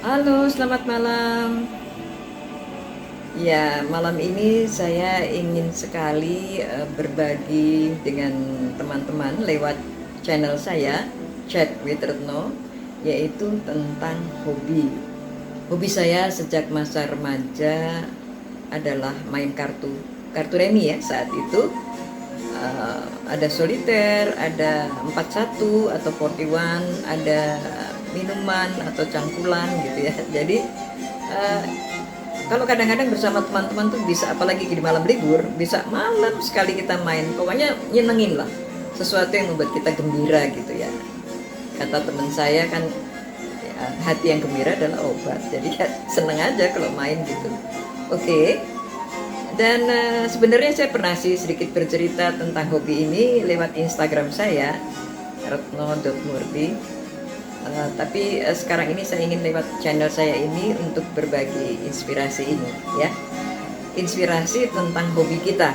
Halo, selamat malam. Ya, malam ini saya ingin sekali berbagi dengan teman-teman lewat channel saya, Chat with Retno, yaitu tentang hobi. Hobi saya sejak masa remaja adalah main kartu remi ya saat itu. Ada soliter, ada 41 atau 41, ada minuman atau cangkulan gitu ya. Jadi uh, kalau kadang-kadang bersama teman-teman tuh bisa, apalagi di malam libur, bisa malam sekali kita main. Pokoknya nyenengin lah, sesuatu yang membuat kita gembira gitu ya. Kata teman saya kan, ya, hati yang gembira adalah obat. Jadi ya seneng aja kalau main gitu. Oke. Dan sebenarnya saya pernah sih sedikit bercerita tentang hobi ini lewat Instagram saya, retno.murti. Tapi sekarang ini saya ingin lewat channel saya ini untuk berbagi inspirasi ini ya. Inspirasi tentang hobi kita.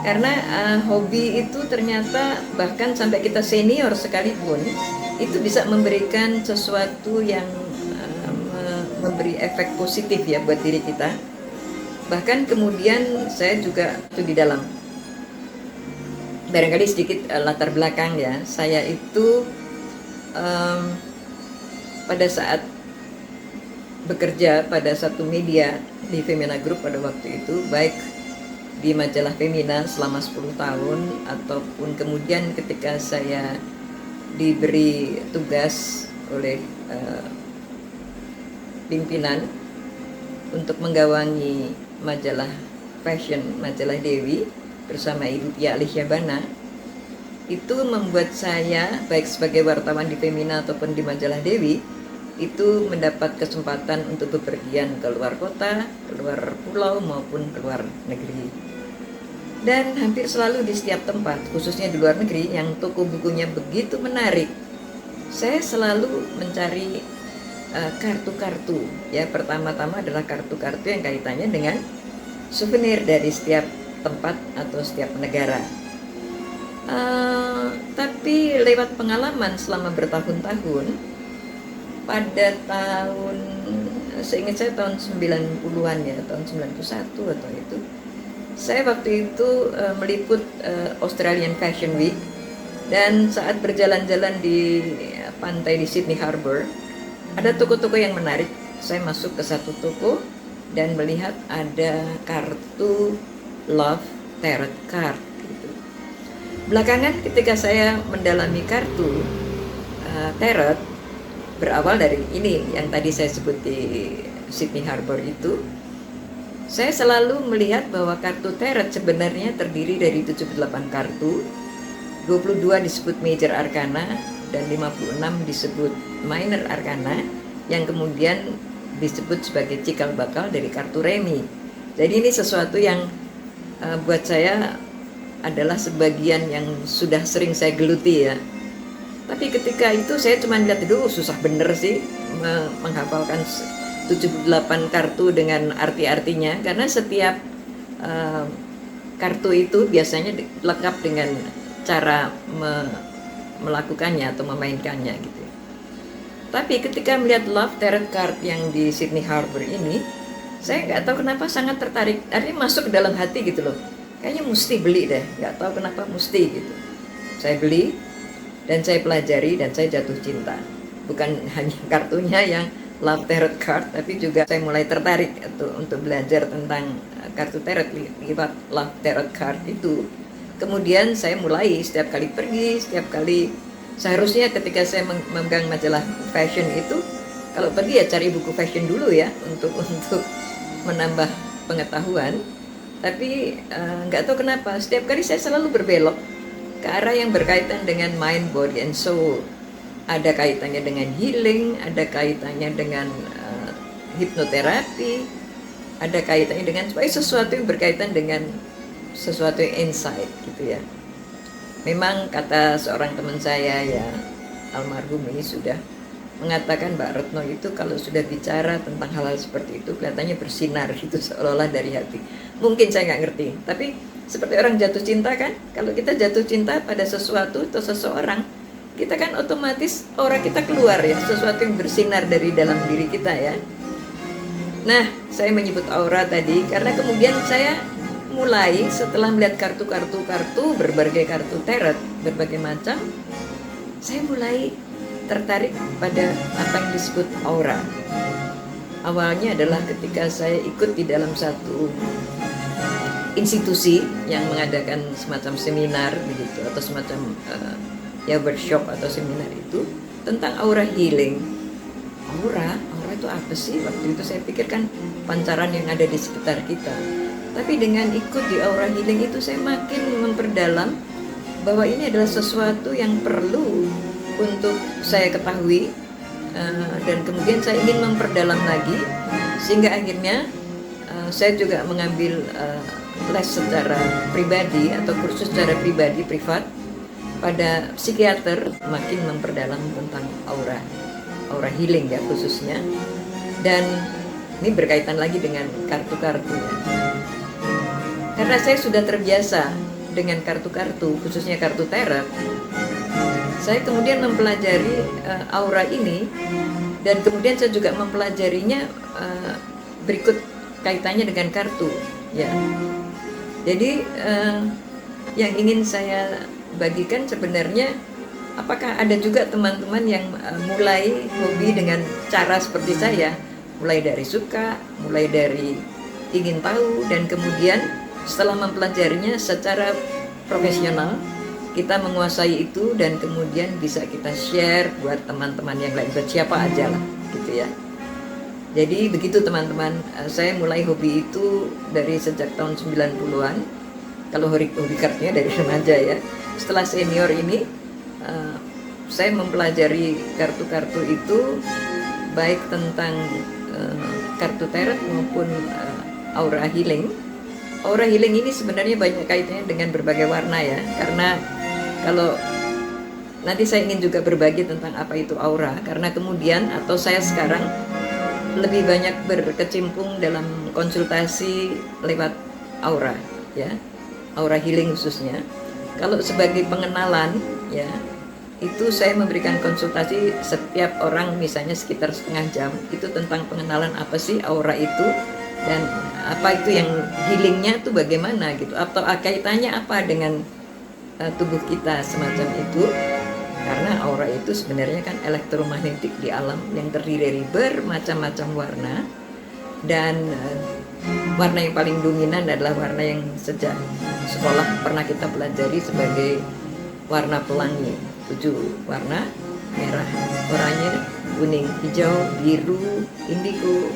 Karena hobi itu ternyata bahkan sampai kita senior sekalipun itu bisa memberikan sesuatu yang memberi efek positif ya buat diri kita. Bahkan kemudian saya juga itu di dalam, barangkali sedikit latar belakang ya. Saya itu pada saat bekerja pada satu media di Femina Group pada waktu itu, baik di majalah Femina selama 10 tahun ataupun kemudian ketika saya diberi tugas oleh pimpinan untuk menggawangi majalah fashion, majalah Dewi bersama Ibu Tia Alisyabana, itu membuat saya baik sebagai wartawan di Femina ataupun di majalah Dewi itu mendapat kesempatan untuk bepergian ke luar kota, ke luar pulau maupun ke luar negeri. Dan hampir selalu di setiap tempat, khususnya di luar negeri yang toko bukunya begitu menarik, saya selalu mencari kartu-kartu ya. Pertama-tama adalah kartu-kartu yang kaitannya dengan souvenir dari setiap tempat atau setiap negara. Tapi lewat pengalaman selama bertahun-tahun, pada tahun, seingat saya tahun 90-an ya, tahun 91 atau itu, saya waktu itu meliput Australian Fashion Week. Dan saat berjalan-jalan di pantai di Sydney Harbour, ada toko-toko yang menarik. Saya masuk ke satu toko dan melihat ada kartu Love Tarot Card gitu. Belakangan ketika saya mendalami kartu tarot, berawal dari ini yang tadi saya sebut di Sydney Harbour itu, saya selalu melihat bahwa kartu tarot sebenarnya terdiri dari 78 kartu, 22 disebut Major Arcana dan 56 disebut Minor Arcana, yang kemudian disebut sebagai cikal bakal dari kartu remi. Jadi ini sesuatu yang buat saya adalah sebagian yang sudah sering saya geluti ya. Tapi ketika itu saya cuma lihat, aduh susah bener sih menghafalkan 78 kartu dengan arti-artinya, karena setiap kartu itu biasanya lengkap dengan cara melakukannya atau memainkannya gitu. Tapi ketika melihat Love Tarot Card yang di Sydney Harbour ini, saya nggak tahu kenapa sangat tertarik. Artinya masuk ke dalam hati gitu loh. Kayaknya mesti beli deh, nggak tahu kenapa mesti gitu. Saya beli dan saya pelajari dan saya jatuh cinta. Bukan hanya kartunya yang Love Tarot Card, tapi juga saya mulai tertarik untuk belajar tentang kartu tarot lewat Love Tarot Card itu. Kemudian saya mulai setiap kali pergi, setiap kali, seharusnya ketika saya memegang majalah fashion itu, kalau pergi ya cari buku fashion dulu ya untuk menambah pengetahuan. Tapi nggak tahu kenapa setiap kali saya selalu berbelok ke arah yang berkaitan dengan mind, body, and soul. Ada kaitannya dengan healing, ada kaitannya dengan hipnoterapi, ada kaitannya dengan sesuatu yang berkaitan dengan sesuatu yang insight gitu ya. Memang kata seorang teman saya ya, almarhum ini sudah mengatakan, Mbak Retno itu kalau sudah bicara tentang hal-hal seperti itu kelihatannya bersinar gitu, seolah-olah dari hati. Mungkin saya nggak ngerti, tapi seperti orang jatuh cinta kan, kalau kita jatuh cinta pada sesuatu atau seseorang, kita kan otomatis aura kita keluar ya, sesuatu yang bersinar dari dalam diri kita ya. Nah, saya menyebut aura tadi karena kemudian saya mulai setelah melihat kartu-kartu berbagai kartu tarot berbagai macam, saya mulai tertarik pada apa yang disebut aura. Awalnya adalah ketika saya ikut di dalam satu institusi yang mengadakan semacam seminar begitu, atau semacam ya workshop atau seminar itu tentang aura healing. Aura itu apa sih? Waktu itu saya pikirkan pancaran yang ada di sekitar kita. Tapi dengan ikut di aura healing itu saya makin memperdalam bahwa ini adalah sesuatu yang perlu untuk saya ketahui, dan kemudian saya ingin memperdalam lagi, sehingga akhirnya saya juga mengambil les secara pribadi atau kursus secara pribadi privat pada psikiater, makin memperdalam tentang aura healing ya khususnya. Dan ini berkaitan lagi dengan kartu-kartu ya. Karena saya sudah terbiasa dengan kartu-kartu, khususnya kartu tarot, saya kemudian mempelajari aura ini, dan kemudian saya juga mempelajarinya berikut kaitannya dengan kartu ya. Jadi yang ingin saya bagikan sebenarnya, apakah ada juga teman-teman yang mulai hobi dengan cara seperti saya, mulai dari suka, mulai dari ingin tahu, dan kemudian setelah mempelajarinya secara profesional, kita menguasai itu, dan kemudian bisa kita share buat teman-teman yang lain, buat siapa aja lah gitu ya. Jadi begitu teman-teman, saya mulai hobi itu dari sejak tahun 90-an. Kalau hobi kartunya dari remaja ya. Setelah senior ini, saya mempelajari kartu-kartu itu, baik tentang kartu tarot maupun aura healing. Aura healing ini sebenarnya banyak kaitannya dengan berbagai warna ya, karena kalau nanti saya ingin juga berbagi tentang apa itu aura, karena kemudian atau saya sekarang lebih banyak berkecimpung dalam konsultasi lewat aura ya, aura healing khususnya. Kalau sebagai pengenalan ya, itu saya memberikan konsultasi setiap orang misalnya sekitar setengah jam, itu tentang pengenalan apa sih aura itu, dan apa itu yang healingnya tuh bagaimana gitu, atau kaitannya apa dengan tubuh kita semacam itu. Karena aura itu sebenarnya kan elektromagnetik di alam yang terdiri dari bermacam-macam warna, dan warna yang paling dominan adalah warna yang sejak sekolah pernah kita pelajari sebagai warna pelangi. 7 warna: merah, oranye, kuning, hijau, biru, indigo,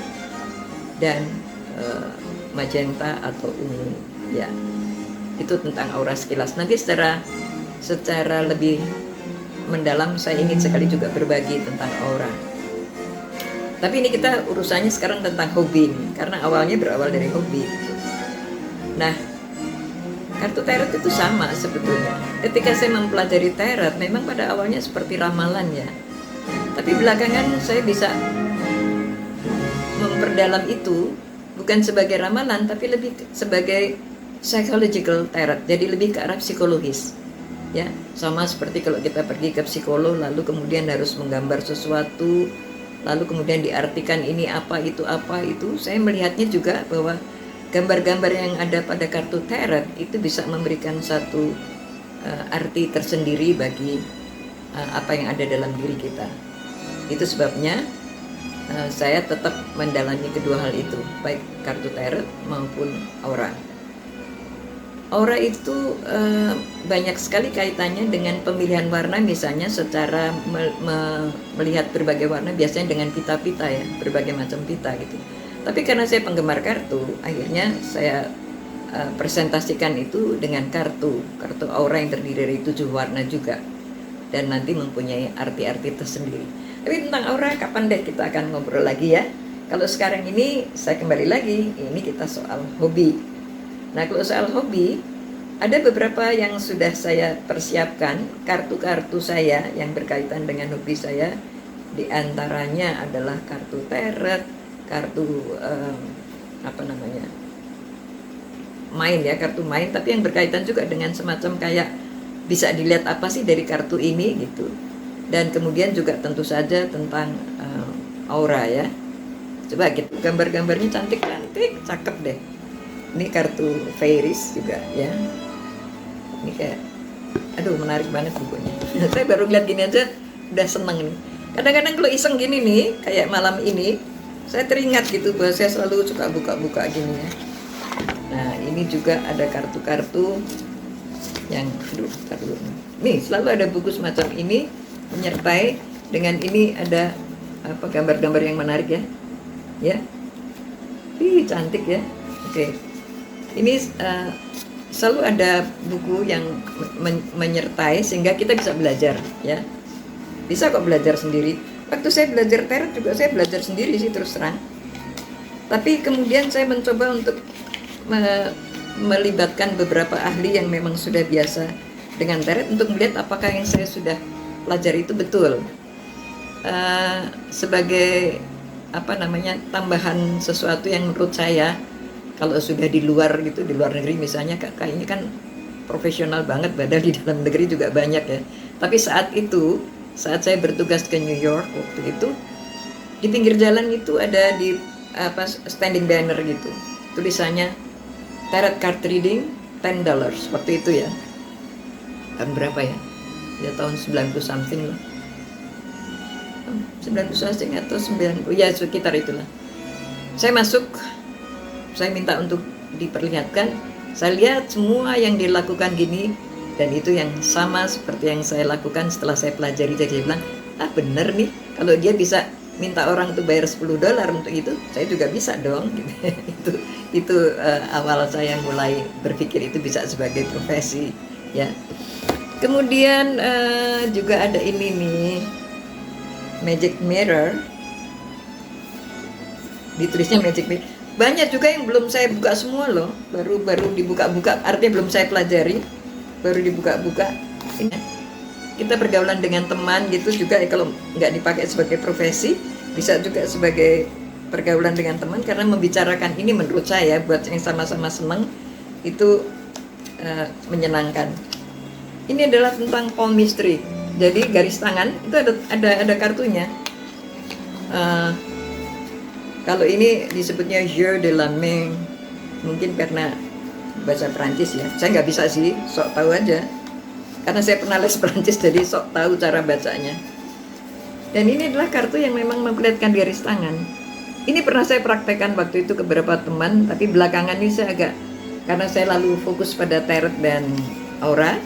dan magenta atau ungu ya. Itu tentang aura sekilas. Nanti secara lebih mendalam saya ingin sekali juga berbagi tentang aura. Tapi ini kita urusannya sekarang tentang hobi, karena awalnya berawal dari hobi. Nah, kartu tarot itu sama sebetulnya. Ketika saya mempelajari tarot, memang pada awalnya seperti ramalan ya. Tapi belakangan saya bisa memperdalam itu, bukan sebagai ramalan, tapi lebih sebagai psychological tarot. Jadi lebih ke arah psikologis. Ya, sama seperti kalau kita pergi ke psikolog, lalu kemudian harus menggambar sesuatu, lalu kemudian diartikan ini apa itu, saya melihatnya juga bahwa gambar-gambar yang ada pada kartu tarot itu bisa memberikan satu arti tersendiri bagi apa yang ada dalam diri kita. Itu sebabnya saya tetap mendalami kedua hal itu, baik kartu tarot maupun aura. Aura itu banyak sekali kaitannya dengan pemilihan warna, misalnya secara melihat berbagai warna, biasanya dengan pita-pita ya, berbagai macam pita gitu. Tapi karena saya penggemar kartu, akhirnya saya presentasikan itu dengan kartu aura yang terdiri dari 7 warna juga, dan nanti mempunyai arti-arti tersendiri. Tapi tentang aura kapan deh kita akan ngobrol lagi ya. Kalau sekarang ini saya kembali lagi, ini kita soal hobi. Nah, kalau soal hobi, ada beberapa yang sudah saya persiapkan, kartu-kartu saya yang berkaitan dengan hobi saya. Di antaranya adalah kartu tarot, kartu main ya, kartu main, tapi yang berkaitan juga dengan semacam kayak bisa dilihat apa sih dari kartu ini gitu. Dan kemudian juga tentu saja tentang aura ya. Coba gitu, gambar-gambarnya cantik-cantik, cakep deh. Ini kartu Fairies juga ya. Ini kayak, aduh menarik banget bukunya. Saya baru lihat gini aja udah seneng nih. Kadang-kadang kalau iseng gini nih, kayak malam ini, saya teringat gitu bahwa saya selalu suka buka-buka gini ya. Nah ini juga ada kartu-kartu yang, aduh, nih selalu ada buku semacam ini menyertai dengan ini ada apa gambar-gambar yang menarik ya. Ya, cantik ya. Oke, ini selalu ada buku yang menyertai sehingga kita bisa belajar ya. Bisa kok belajar sendiri. Waktu saya belajar tarot juga saya belajar sendiri sih terus terang. Tapi kemudian saya mencoba untuk melibatkan beberapa ahli yang memang sudah biasa dengan tarot untuk melihat apakah yang saya sudah pelajari itu betul. Sebagai apa namanya tambahan sesuatu yang menurut saya kalau sudah di luar gitu, di luar negeri misalnya kayaknya kan profesional banget, padahal di dalam negeri juga banyak ya. Tapi saat itu, saat saya bertugas ke New York waktu itu, di pinggir jalan itu ada di apa standing banner gitu, tulisannya tarot card reading $10 waktu itu ya. Tahun berapa ya? Ya tahun 90 something lah. 90 something atau 90, ya sekitar itulah. Saya masuk, saya minta untuk diperlihatkan, saya lihat semua yang dilakukan gini, dan itu yang sama seperti yang saya lakukan setelah saya pelajari. Jadi saya bilang, bener nih, kalau dia bisa minta orang tuh bayar $10 untuk itu, saya juga bisa dong. itu awal saya mulai berpikir itu bisa sebagai profesi ya. Kemudian juga ada ini nih, Magic Mirror, ditulisnya Magic Mirror. Banyak juga yang belum saya buka semua loh, baru dibuka-buka, artinya belum saya pelajari, baru dibuka-buka. Kita pergaulan dengan teman gitu juga, kalau nggak dipakai sebagai profesi, bisa juga sebagai pergaulan dengan teman, karena membicarakan ini menurut saya buat yang sama-sama seneng itu menyenangkan. Ini adalah tentang palmistry. Jadi garis tangan itu ada kartunya. Kalau ini disebutnya jeu de la main, mungkin karena bahasa Perancis ya. Saya nggak bisa sih, sok tahu aja. Karena saya pernah les Perancis, jadi sok tahu cara bacanya. Dan ini adalah kartu yang memang memperlihatkan garis tangan. Ini pernah saya praktekkan waktu itu ke beberapa teman, tapi belakangan ini saya karena saya lalu fokus pada tarot dan aura,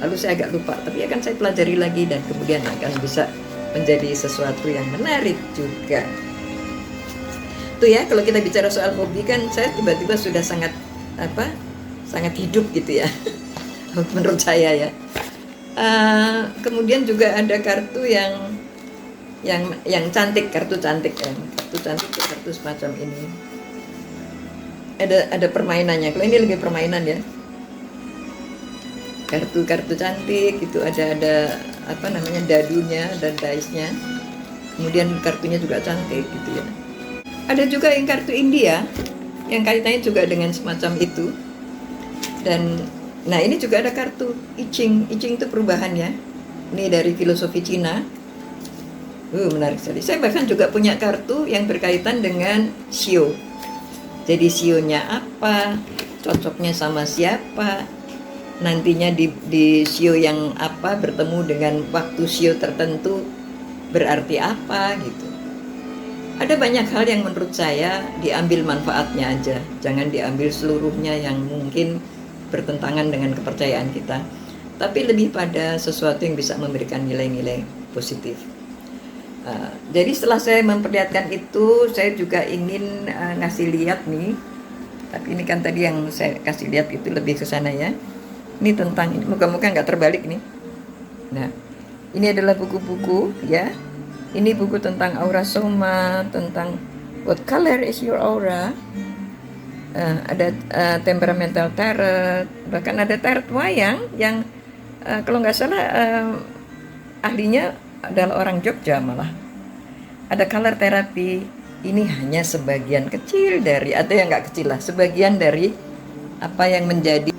lalu saya agak lupa, tapi akan saya pelajari lagi dan kemudian akan bisa menjadi sesuatu yang menarik juga. Tuh ya, kalau kita bicara soal hobi kan saya tiba-tiba sudah sangat hidup gitu ya. Menurut saya ya. Kemudian juga ada kartu yang cantik, kartu cantik ya. Kartu semacam ini. Ada permainannya. Kalau ini lebih permainan ya. Kartu cantik itu ada apa namanya, dadunya dan dice-nya. Kemudian kartunya juga cantik gitu ya. Ada juga yang kartu India yang kaitannya juga dengan semacam itu. Dan nah ini juga ada kartu I Ching. I Ching itu perubahan ya. Ini dari filosofi Cina. Menarik sekali. Saya bahkan juga punya kartu yang berkaitan dengan shio. Jadi shio-nya apa? Cocoknya sama siapa? Nantinya di shio yang apa bertemu dengan waktu shio tertentu berarti apa gitu. Ada banyak hal yang menurut saya diambil manfaatnya aja, jangan diambil seluruhnya yang mungkin bertentangan dengan kepercayaan kita, tapi lebih pada sesuatu yang bisa memberikan nilai-nilai positif. Jadi setelah saya memperlihatkan itu, saya juga ingin ngasih lihat nih, tapi ini kan tadi yang saya kasih lihat itu lebih ke sana ya. Ini tentang, moga-moga nggak terbalik nih. Nah, ini adalah buku-buku ya. Ini buku tentang aura soma, tentang what color is your aura. Ada temperamental tarot, bahkan ada tarot wayang yang kalau nggak salah ahlinya adalah orang Jogja malah. Ada color therapy. Ini hanya sebagian kecil dari, atau yang nggak kecil lah, sebagian dari apa yang menjadi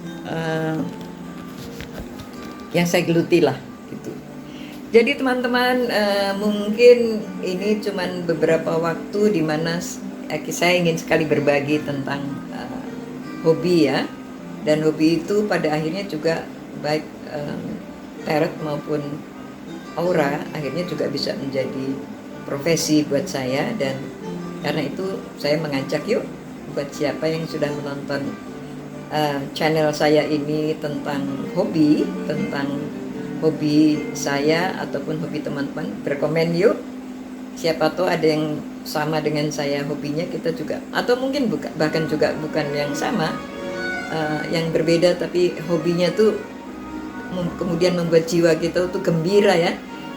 yang saya geluti lah gitu. Jadi teman-teman, mungkin ini cuman beberapa waktu di mana saya ingin sekali berbagi tentang hobi ya. Dan hobi itu pada akhirnya juga baik tarot maupun aura akhirnya juga bisa menjadi profesi buat saya. Dan karena itu saya mengajak yuk buat siapa yang sudah menonton channel saya ini tentang hobi saya ataupun hobi teman-teman, berkomen yuk. Siapa tahu ada yang sama dengan saya hobinya, kita juga, atau mungkin bahkan juga bukan yang sama, yang berbeda, tapi hobinya tuh kemudian membuat jiwa kita tuh gembira ya.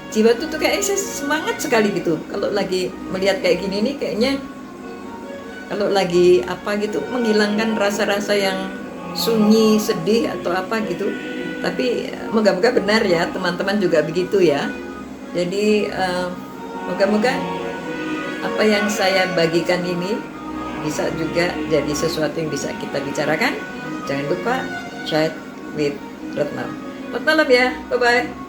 Jiwa tuh kayak saya semangat sekali gitu kalau lagi melihat kayak gini nih, kayaknya kalau lagi apa gitu menghilangkan rasa-rasa yang sunyi, sedih atau apa gitu. Tapi moga-moga benar ya teman-teman juga begitu ya. Jadi moga-moga apa yang saya bagikan ini bisa juga jadi sesuatu yang bisa kita bicarakan. Jangan lupa chat with Retno. Selamat malam ya, bye-bye.